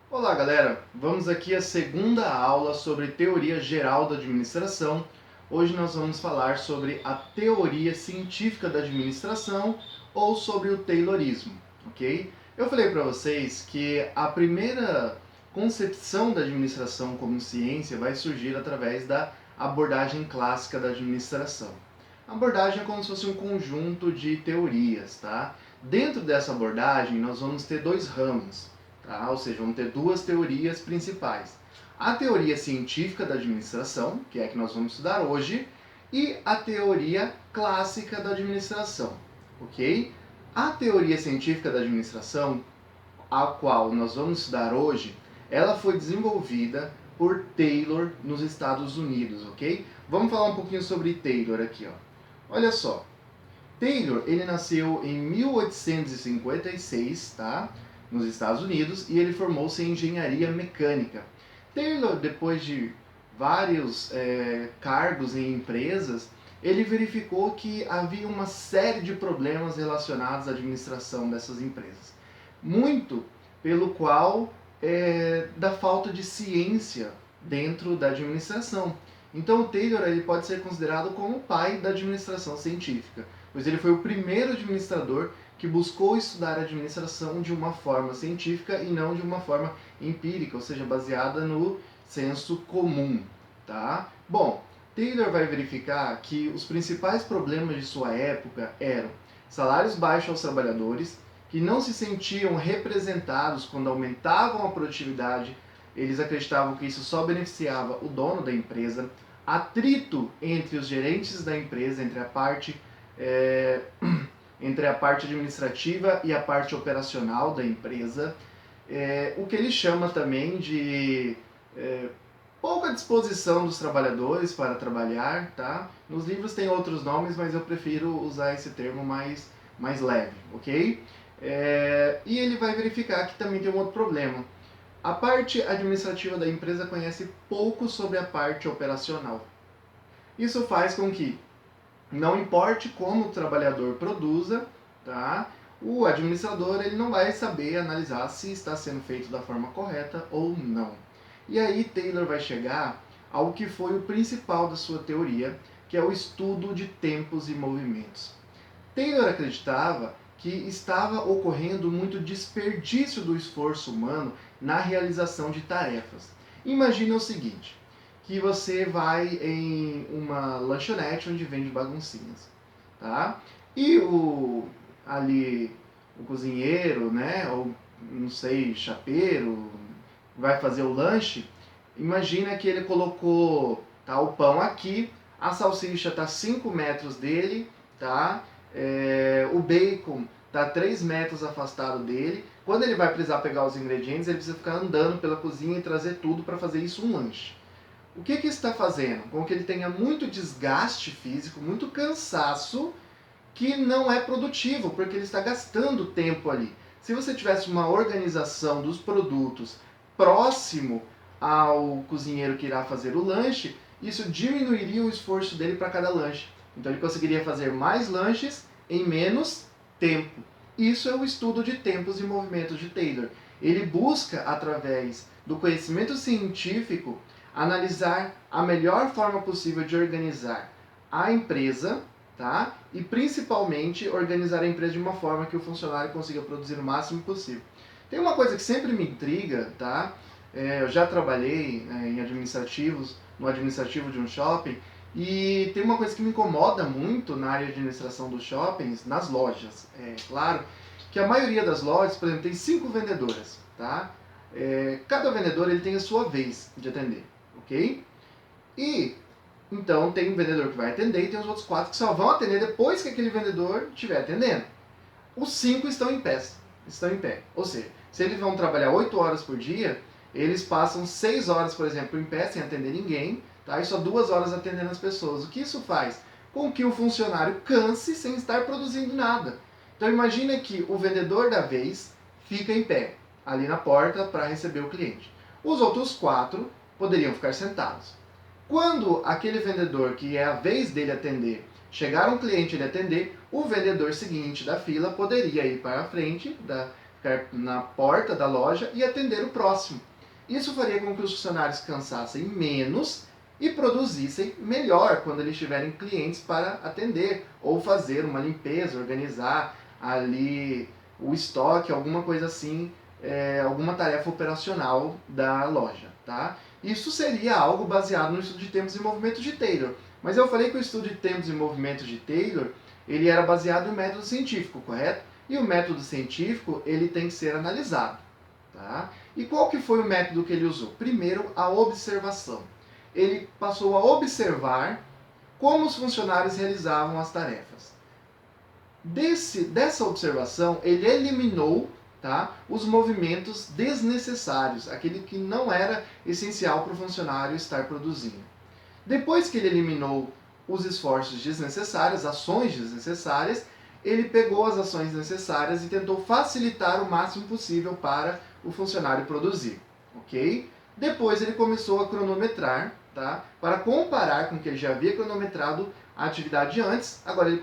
Olá, galera! Vamos aqui à segunda aula sobre teoria geral da administração. Hoje nós vamos falar sobre a teoria científica da administração ou sobre o Taylorismo, ok? Eu falei para vocês que a primeira concepção da administração como ciência vai surgir através da abordagem clássica da administração. A abordagem é como se fosse um conjunto de teorias, tá? Dentro dessa abordagem nós vamos ter dois ramos. Tá? Ou seja, vamos ter duas teorias principais. A teoria científica da administração, que é a que nós vamos estudar hoje, e a teoria clássica da administração, ok? A teoria científica da administração, a qual nós vamos estudar hoje, ela foi desenvolvida por Taylor nos Estados Unidos, ok? Vamos falar um pouquinho sobre Taylor aqui, ó. Olha só, Taylor, ele nasceu em 1856, tá? Nos Estados Unidos, e ele formou-se em engenharia mecânica. Taylor, depois de vários cargos em empresas, ele verificou que havia uma série de problemas relacionados à administração dessas empresas. Muito pelo qual da falta de ciência dentro da administração. Então o Taylor ele pode ser considerado como o pai da administração científica, pois ele foi o primeiro administrador que buscou estudar a administração de uma forma científica e não de uma forma empírica, ou seja, baseada no senso comum, tá? Bom, Taylor vai verificar que os principais problemas de sua época eram salários baixos aos trabalhadores, que não se sentiam representados quando aumentavam a produtividade. Eles acreditavam que isso só beneficiava o dono da empresa, atrito entre os gerentes da empresa, entre a parte administrativa e a parte operacional da empresa, o que ele chama também de pouca disposição dos trabalhadores para trabalhar, tá? Nos livros tem outros nomes, mas eu prefiro usar esse termo mais leve, ok? E ele vai verificar que também tem um outro problema. A parte administrativa da empresa conhece pouco sobre a parte operacional. Isso faz com que, não importe como o trabalhador produza, tá? O administrador ele não vai saber analisar se está sendo feito da forma correta ou não. E aí Taylor vai chegar ao que foi o principal da sua teoria, que é o estudo de tempos e movimentos. Taylor acreditava que estava ocorrendo muito desperdício do esforço humano na realização de tarefas. Imagina o seguinte, que você vai em uma lanchonete onde vende baguncinhas, tá? E o cozinheiro, né, ou não sei, chapeiro, vai fazer o lanche. Imagina que ele colocou, tá, o pão aqui, a salsicha tá 5 metros dele, tá? O bacon está 3 metros afastado dele. Quando ele vai precisar pegar os ingredientes, ele precisa ficar andando pela cozinha e trazer tudo para fazer isso um lanche. O que está fazendo? Com que ele tenha muito desgaste físico, muito cansaço, que não é produtivo, porque ele está gastando tempo ali. Se você tivesse uma organização dos produtos próximo ao cozinheiro que irá fazer o lanche, isso diminuiria o esforço dele para cada lanche. Então ele conseguiria fazer mais lanches em menos tempo. Isso é o estudo de tempos e movimentos de Taylor. Ele busca, através do conhecimento científico, analisar a melhor forma possível de organizar a empresa, tá? E principalmente organizar a empresa de uma forma que o funcionário consiga produzir o máximo possível. Tem uma coisa que sempre me intriga, tá? Eu já trabalhei em administrativos, no administrativo de um shopping, e tem uma coisa que me incomoda muito na área de administração dos shoppings, nas lojas. É claro que a maioria das lojas, por exemplo, tem 5 vendedoras, tá? Cada vendedor ele tem a sua vez de atender, ok? E então tem um vendedor que vai atender e tem os outros 4 que só vão atender depois que aquele vendedor estiver atendendo. Os 5 estão em pé, Ou seja, se eles vão trabalhar 8 horas por dia, eles passam 6 horas, por exemplo, em pé sem atender ninguém, tá? E só 2 horas atendendo as pessoas. O que isso faz? Com que o funcionário canse sem estar produzindo nada. Então imagina que o vendedor da vez fica em pé, ali na porta, para receber o cliente. Os outros 4 poderiam ficar sentados. Quando aquele vendedor, que é a vez dele atender, chegar um cliente e ele atender, o vendedor seguinte da fila poderia ir para a frente ficar na porta da loja e atender o próximo. Isso faria com que os funcionários cansassem menos e produzissem melhor quando eles tiverem clientes para atender ou fazer uma limpeza, organizar ali o estoque, alguma coisa assim, alguma tarefa operacional da loja, tá? Isso seria algo baseado no estudo de tempos e movimentos de Taylor. Mas eu falei que o estudo de tempos e movimentos de Taylor, ele era baseado em método científico, correto? E o método científico, ele tem que ser analisado, tá? E qual que foi o método que ele usou? Primeiro, a observação. Ele passou a observar como os funcionários realizavam as tarefas. Dessa observação, ele eliminou, tá, os movimentos desnecessários, aquele que não era essencial para o funcionário estar produzindo. Depois que ele eliminou os esforços desnecessários, ações desnecessárias, ele pegou as ações necessárias e tentou facilitar o máximo possível para o funcionário produzir, ok? Depois ele começou a cronometrar, tá? Para comparar com o que ele já havia cronometrado a atividade antes, agora ele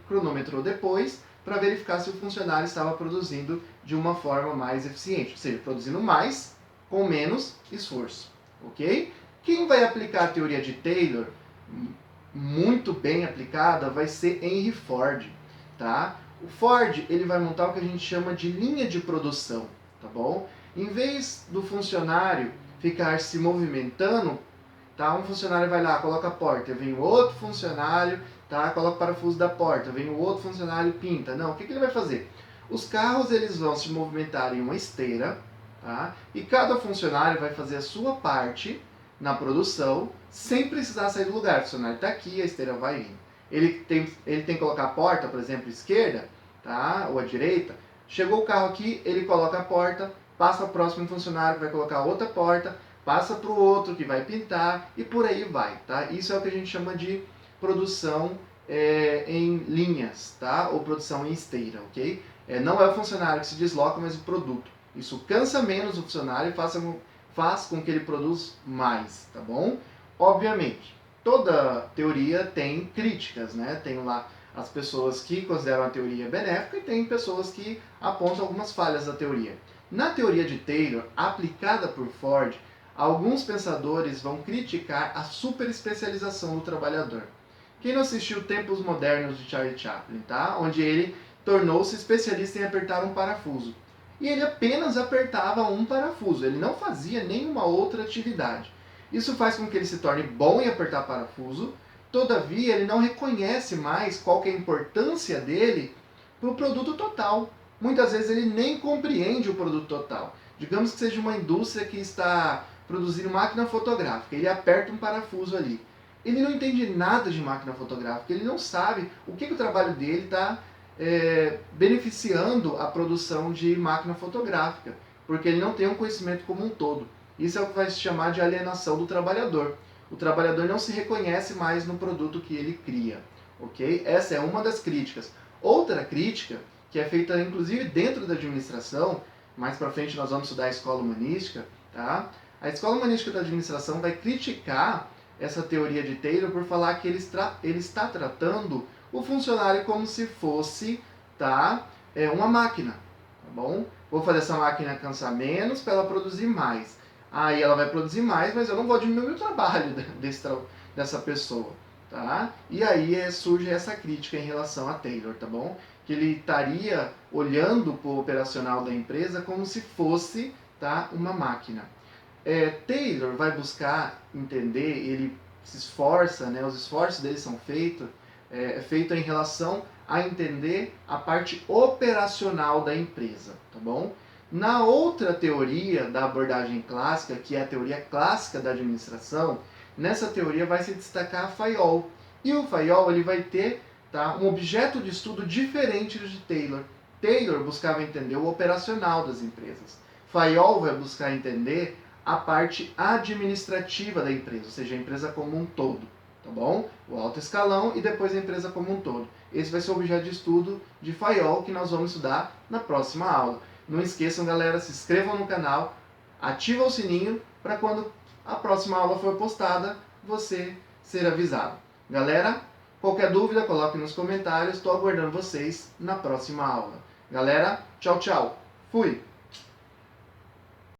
cronometrou depois para verificar se o funcionário estava produzindo de uma forma mais eficiente, ou seja, produzindo mais com menos esforço, ok? Quem vai aplicar a teoria de Taylor, muito bem aplicada, vai ser Henry Ford, tá? O Ford, ele vai montar o que a gente chama de linha de produção, tá bom? Em vez do funcionário ficar se movimentando, tá? Um funcionário vai lá, coloca a porta, vem o outro funcionário, tá? Coloca o parafuso da porta, vem o outro funcionário e pinta. Não, o que ele vai fazer? Os carros, eles vão se movimentar em uma esteira, tá? E cada funcionário vai fazer a sua parte na produção, sem precisar sair do lugar. O funcionário está aqui, a esteira vai indo. Ele tem que colocar a porta, por exemplo, esquerda, tá? Ou à direita. Chegou o carro aqui, ele coloca a porta, passa para o próximo funcionário que vai colocar outra porta, passa para o outro que vai pintar e por aí vai, tá? Isso é o que a gente chama de produção em linhas, tá? Ou produção em esteira, ok? Não é o funcionário que se desloca, mas o produto. Isso cansa menos o funcionário e faz com que ele produza mais, tá bom? Obviamente, toda teoria tem críticas, né? Tem lá as pessoas que consideram a teoria benéfica e tem pessoas que apontam algumas falhas da teoria. Na teoria de Taylor, aplicada por Ford, alguns pensadores vão criticar a superespecialização do trabalhador. Quem não assistiu Tempos Modernos de Charlie Chaplin, tá? Onde ele tornou-se especialista em apertar um parafuso. E ele apenas apertava um parafuso, ele não fazia nenhuma outra atividade. Isso faz com que ele se torne bom em apertar parafuso, todavia ele não reconhece mais qual que é a importância dele para o produto total. Muitas vezes ele nem compreende o produto total. Digamos que seja uma indústria que está produzindo máquina fotográfica, ele aperta um parafuso ali. Ele não entende nada de máquina fotográfica, ele não sabe o que o trabalho dele está beneficiando a produção de máquina fotográfica, porque ele não tem um conhecimento como um todo. Isso é o que vai se chamar de alienação do trabalhador. O trabalhador não se reconhece mais no produto que ele cria, ok? Essa é uma das críticas. Outra crítica, que é feita inclusive dentro da administração, mais para frente nós vamos estudar a escola humanística, tá? A escola humanística da administração vai criticar essa teoria de Taylor por falar que ele está tratando o funcionário como se fosse, tá, uma máquina, tá bom? Vou fazer essa máquina cansar menos para ela produzir mais. Aí ela vai produzir mais, mas eu não vou diminuir o trabalho dessa pessoa, tá? E aí surge essa crítica em relação a Taylor, tá bom? Que ele estaria olhando para o operacional da empresa como se fosse, tá, uma máquina. Taylor vai buscar entender, ele se esforça, né, os esforços dele são feitos em relação a entender a parte operacional da empresa, tá bom? Na outra teoria da abordagem clássica, que é a teoria clássica da administração, nessa teoria vai se destacar a Fayol. E o Fayol ele vai ter, tá, um objeto de estudo diferente do de Taylor. Taylor buscava entender o operacional das empresas. Fayol vai buscar entender a parte administrativa da empresa, ou seja, a empresa como um todo, tá bom? O alto escalão e depois a empresa como um todo. Esse vai ser o objeto de estudo de Fayol que nós vamos estudar na próxima aula. Não esqueçam, galera, se inscrevam no canal, ativa o sininho para quando a próxima aula for postada, você ser avisado. Galera, qualquer dúvida, coloque nos comentários, estou aguardando vocês na próxima aula. Galera, tchau, tchau! Fui!